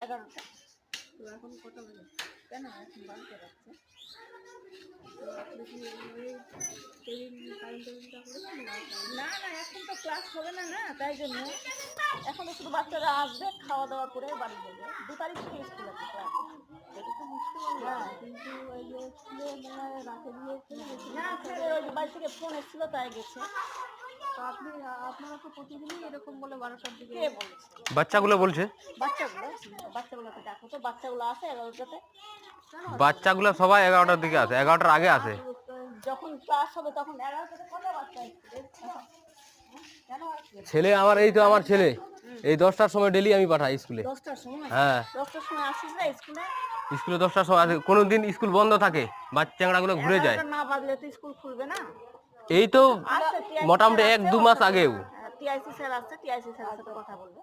11টা। তো এখন কটা বাজে? কেন এখন বাড়তে যাচ্ছে? তো আপনি কি না না, এখন তো ক্লাস হবে না, না তাই জন্য এখন তো শুধু বাচ্চারা আসবে, খাওয়া দাওয়া করে বাড়ি যাবে। 2 তারিখ থেকে স্কুল আছে ক্লাস। এটা তো মুশকিল হলো। হ্যাঁ, কিন্তু ওই যে স্কুলে মনে হয় রাখে দিয়েছে না, স্যারের ওই বাড়ি থেকে ফোন এসেছিল তাই গেছে। তো আপনারা তো প্রতিদিনই এরকম বলে 12টার দিকে। কে বলেছে? বাচ্চাগুলো বলছে। বাচ্চাগুলোকে দেখো তো, বাচ্চাগুলো আসে 11টাতে। বাচ্চাগুলো সবাই 11টার দিকে আসে, 11টার আগে আসে। যখন ক্লাস হবে তখন 11টাতে কত বাচ্চা আসবে? কেন আসবে? ছেলে আমার, এই তো আমার ছেলে এই 10টার সময় ডেলি আমি পাঠাই স্কুলে। 10টার সময়? হ্যাঁ, 10টার সময় আসিস না স্কুলে? স্কুলে 10টার সময় আসে। কোনোদিন স্কুল বন্ধ থাকে, বাচ্চাগুলো ঘুরে যায়। 11টা না বাজলে তো স্কুল খুলবে না। এই তো আচ্ছা, মোটামুটি 1-2 মাস আগেও টিআইসি স্যার আসছে, টিআইসি স্যারের সাথে কথা বলবে।